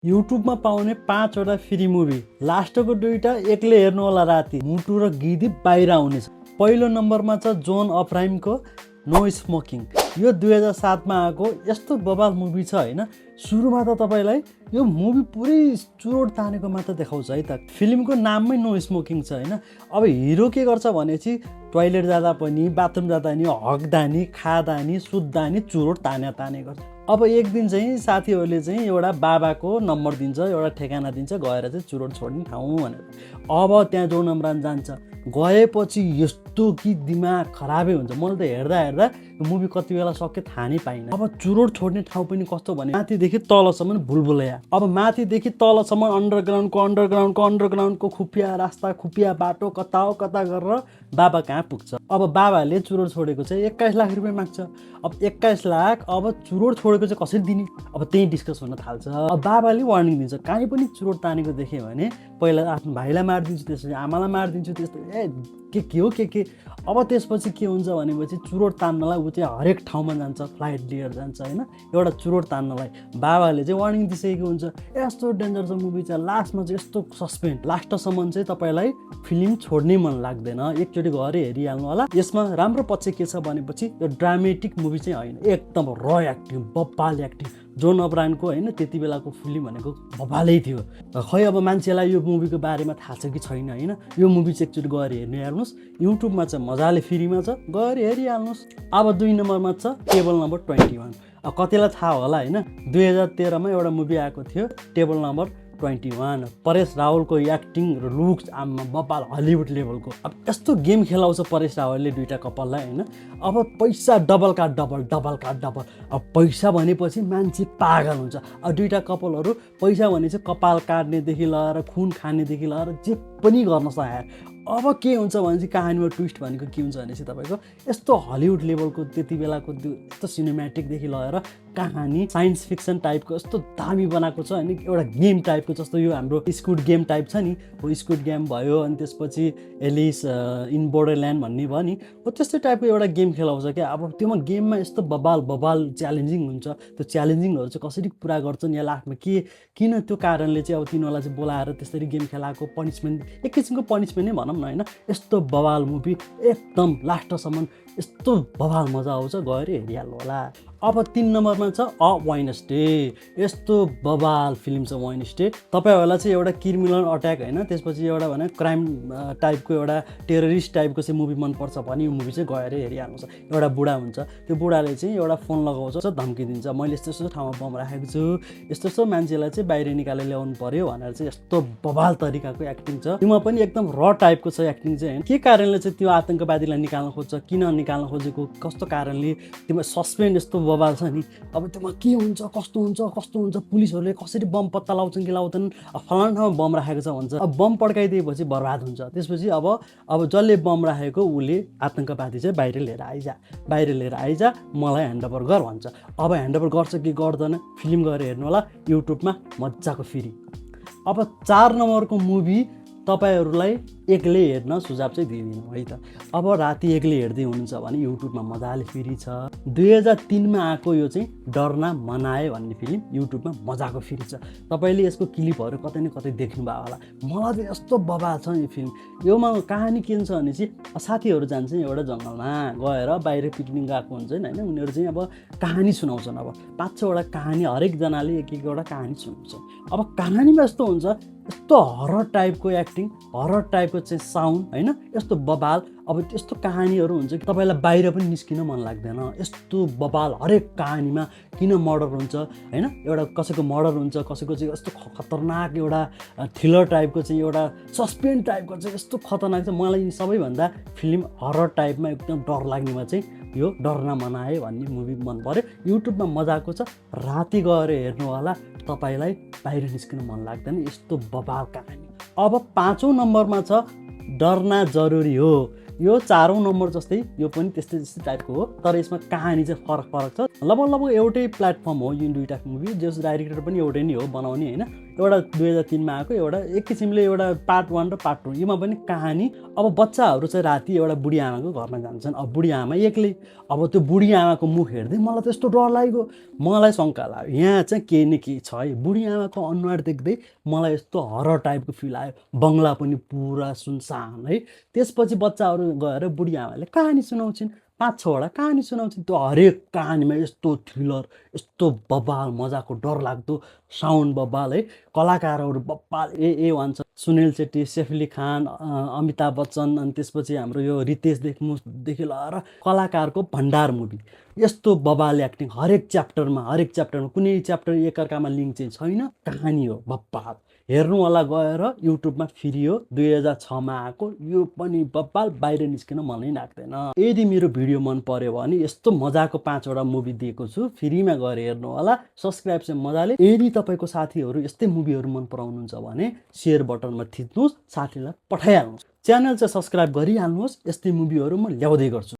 युट्युबमा पाउने 5 वटा फ्री मुभी लास्टको 2टा एक्लै हेर्नु होला राति मुटु र गिदी बाहिर आउनेछ। पहिलो नम्बरमा छ जोन अब्राहमको नो स्मोकिङ। यो 2007 मा आएको यस्तो बवाल मुभी छ हैन। सुरुमा त तपाईलाई यो मुभी पुरै चुरोट तानेको मात्र देखाउँछ है त। फिल्मको नाममै नो स्मोकिङ छ हैन। अब हिरो के गर्छ भनेपछि टोयलेट जाँदा पनि बाथरुम जाँदा नि हग्दा नि खाँदा नि सुत्दा नि चुरोट ताने गर्छ। अब एक दिन चाहिँ साथीहरूले चाहिँ एउटा बाबाको नम्बर दिन्छ, एउटा ठेगाना दिन्छ, गएर चाहिँ चुरोट छोड्ने ठाउँ भनेर। अब त्यहाँ जोन अब्राहम जान्छ। गएपछि यस्तो कि दिमाग खराबै हुन्छ। मैले त हेर्दा यो मुभी कति बेला सक्यो थाहा नै पाइनँ। अब चुरोट छोड्ने ठाउँ पनि कस्तो भने माथिदेखि तलसम्म भुलभुलैया। अब माथिदेखि तलसम्म अन्डरग्राउन्डको खुफिया रास्ता, खुफिया बाटो, कता गरेर बाबा कहाँ पुग्छ। अब बाबाले चुरोट छोडेको चाहिँ 21 लाख रुपियाँ माग्छ। अब 21 लाख अब चुरोट छोडेको चाहिँ कसरी दिने, अब त्यही डिस्कस हुन थाल्छ। अब बाबाले वार्निङ दिन्छ, कहीँ पनि चुरोट तानेको देख्यो भने पहिला आफ्नो भाइलाई मारिदिन्छु, त्यसपछि आमालाई मारिदिन्छु, त्यस्तो के हो के। अब त्यसपछि के हुन्छ भनेपछि चुरोट तान्नलाई ऊ चाहिँ हरेक ठाउँमा जान्छ, फ्लाइट लिएर जान्छ हैन, एउटा चुरोट तान्नलाई। बाबाले चाहिँ वार्निङ दिइसकेको हुन्छ। यस्तो डेन्जर छ मुभी चाहिँ। लास्टमा चाहिँ यस्तो सस्पेन्स, लास्टसम्म चाहिँ तपाईलाई फिल्म छोड्नै मन लाग्दैन। एकचोटि घर हेरिहाल्नु होला। यसमा राम्रो पक्ष के छ भनेपछि यो ड्रामेटिक मुभी चाहिँ होइन, एकदम र एक्टिङ, बब्बाल एक्टिङ। जोन अब्राहमको हैन त्यति बेलाको फिल्म भनेको बब्बालै थियो। खै अब मान्छेलाई यो मुभीको बारेमा थाहा छ कि छैन हैन। यो मुभी चाहिँ एकचोटि गएर हेर्नुहोस्। युट्युबमा चाहिँ मजाले फ्रीमा छ, गएर हेरिहाल्नुहोस्। अब 2 नम्बरमा छ टेबल नम्बर 21। अब कतिलाई थाहा होला हैन, 2013 मा एउटा मुभी आएको थियो टेबल नम्बर 21। परेश रावलको एक्टिङ र लुक्स आम्मा बब्बाल हलिउड लेभलको। अब यस्तो गेम खेलाउँछ परेश रावलले दुईटा कपाललाई हैन। अब पैसा डबल का डबल। अब पैसा भनेपछि मान्छे पागल हुन्छ। अब दुईटा कपालहरू पैसा भने चाहिँ कपाल काट्नेदेखि लिएर खुन खानेदेखि लिएर जे पनि गर्न सक्छ। अब के हुन्छ भने चाहिँ कहानीमा ट्विस्ट भनेको के हुन्छ भनेपछि तपाईँको यस्तो हलिउड लेभलको त्यति बेलाको यस्तो सिनेमेटिकदेखि लिएर कहानी साइन्स फिक्सन टाइपको यस्तो दामी बनाएको छ अनि एउटा गेम टाइपको, जस्तो यो हाम्रो स्क्विड गेम टाइप छ नि, हो स्क्विड गेम भयो, अनि त्यसपछि एलिस इन बोर्डरल्यान्ड भन्ने भयो नि, हो त्यस्तै टाइपको एउटा गेम खेलाउँछ क्या। अब त्योमा गेममा यस्तो बबाल च्यालेन्जिङ हुन्छ। त्यो च्यालेन्जिङहरू चाहिँ कसरी पुरा गर्छन् या लास्टमा किन त्यो कारणले चाहिँ अब तिनीहरूलाई चाहिँ बोलाएर त्यसरी गेम खेलाएको पनिसमेन्ट, एक किसिमको पनिसमेन्ट नै भनौँ न होइन। यस्तो बवाल मुभी एकदम लास्टसम्म यस्तो बवाल मजा आउँछ, गएर हेरिहाल्नु होला। अब 3 नम्बरमा छ अ वेडनेसडे। यस्तो बवाल फिल्म छ वेडनेसडे। तपाईँहरूलाई चाहिँ एउटा क्रिमिनल अट्याक होइन, त्यसपछि एउटा भने क्राइम टाइपको एउटा टेररिस्ट टाइपको चाहिँ मुभी मनपर्छ भने यो मुभी चाहिँ गएर हेरिहाल्नुहोस्। एउटा बुढा हुन्छ, त्यो बुढाले चाहिँ एउटा फोन लगाउँछ, धम्की दिन्छ, मैले यस्तो ठाउँमा बम राखेको छु, यस्तो मान्छेलाई चाहिँ बाहिर निकालेर ल्याउनु पर्यो भनेर चाहिँ यस्तो बवाल तरिकाको एक्टिङ छ। त्योमा पनि एकदम र टाइपको छ एक्टिङ चाहिँ। के कारणले चाहिँ त्यो आतङ्कवादीलाई निकाल्न खोज्छ, किन निकाल्न खोजेको, कस्तो कारणले, त्योमा सस्पेन्स यस्तो बवाल छ नि। अब त्योमा के हुन्छ, कस्तो हुन्छ, पुलिसहरूले कसरी बम पत्ता लगाउँछन् कि लाउँदैन, फलाना ठाउँमा बम राखेको छ भन्छ। अब बम पड्काइदिएपछि बर्बाद हुन्छ। त्यसपछि अब जसले बम राखेको उसले आतङ्कवादी चाहिँ बाहिर लिएर आइजा मलाई ह्यान्डओभर गर भन्छ। अब ह्यान्डओभर गर्छ कि गर्दैन फिल्म गएर हेर्नु होला युट्युबमा मजाको फ्री। अब 4 नम्बरको मुभी तपाईँहरूलाई एक्लै हेर्न सुझाव चाहिँ दिदिनँ है त। अब राति एक्लै हेर्दै हुनुहुन्छ भने युट्युबमा मजाले फ्री छ। 2003 मा आएको यो चाहिँ डरना मनाए भन्ने फिल्म युट्युबमा मजाको फ्री छ। तपाईँले यसको क्लिपहरू कतै न कतै देख्नुभयो होला। मलाई चाहिँ यस्तो बवाल छ यो फिल्म। योमा कहानी के हुन्छ भने चाहिँ साथीहरू जान्छन् एउटा जङ्गलमा, गएर बाहिर पिकनिक गएको हुन्छन् होइन। उनीहरू चाहिँ अब कहानी सुनाउँछन्। अब 5-6 वटा कहानी, हरेकजनाले एक एउटा कहानी सुनाउँछन्। अब कहानीमा यस्तो हुन्छ, यस्तो हरर टाइपको एक्टिङ, हरर टाइपको चाहिँ साउन्ड होइन, यस्तो बवाल। अब त्यस्तो कहानीहरू हुन्छ कि तपाईँलाई बाहिर पनि निस्किन मन लाग्दैन। यस्तो बवाल हरेक कहानीमा किन मर्डर हुन्छ होइन, एउटा कसैको मर्डर हुन्छ, कसैको चाहिँ यस्तो खतरनाक एउटा थ्रिलर टाइपको चाहिँ एउटा सस्पेन्स टाइपको चाहिँ यस्तो खतरनाक छ। मलाई सबैभन्दा फिल्म हरर टाइपमा एकदम डर लाग्नेमा चाहिँ यो डरना मनाए भन्ने मुभी मन पर्यो। युट्युबमा मजाको छ, राति गएर हेर्नु होला, तपाईँलाई बाहिर निस्किन मन लाग्दैन, यस्तो बवाल कहानी। अब 5औं नम्बरमा छ डरना जरुरी हो। यो 4औं नम्बर जस्तै यो पनि त्यस्तै टाइपको हो, तर यसमा कहानी चाहिँ फरक छ। लगभग एउटै प्लेटफर्म हो यो दुईटा मुभी, जस डाइरेक्टर पनि एउटै नै हो बनाउने होइन। एउटा 2003मा आएको, एउटा एक किसिमले एउटा पार्ट 1 र पार्ट 2। योमा पनि कहानी, अब बच्चाहरू चाहिँ राति एउटा बुढी आमाको घरमा जान्छन्। अब बुढी आमा एक्लै, अब त्यो बुढी आमाको मुख हेर्दै मलाई त यस्तो डर लाग्यो, मलाई शङ्का लाग्यो यहाँ चाहिँ केही न केही छ है। बुढी आमाको अनुहार देख्दै मलाई यस्तो हरर टाइपको फिल आयो। बङ्गला पनि पुरा सुनसान है। त्यसपछि बच्चाहरू गएर बुढी आमाले कहानी सुनाउँछिन्, 5-6 वटा कहानी सुनाउँछिन्। त्यो हरेक कहानीमा यस्तो थ्रिलर, यस्तो बब्बाल मजाको डरलाग्दो साउन्ड बब्बाल है। कलाकारहरू बब्बाल ए वान छ। सुनिल शेट्टी, सैफ अली खान, अमिताभ बच्चन, अनि त्यसपछि हाम्रो यो रितेश देशमुखदेखि लिएर कलाकारको भण्डार मुभी। यस्तो बब्बाल एक्टिङ हरेक च्याप्टरमा कुनै च्याप्टर एकअर्कामा लिङ्क चाहिँ छैन। कहानी हो बब्बाल, हेर्नु होला गएर युट्युबमा फ्री हो। 2006मा आएको, यो पनि बब्बाल, बाहिर निस्किन मनै लाग्दैन। यदि मेरो भिडियो मन पर्यो भने यस्तो मजाको 5वटा मुभी दिएको छु, फ्रीमा गएर हेर्नु होला। सब्सक्राइब चाहिँ मजाले। यदि तपाईँको साथीहरू यस्तै मुभीहरू मन पराउनुहुन्छ भने सेयर बटनमा थिच्नुहोस्, साथीलाई पठाइहाल्नुहोस्। च्यानल चाहिँ सब्सक्राइब गरिहाल्नुहोस्। यस्तै मुभीहरू म ल्याउँदै गर्छु।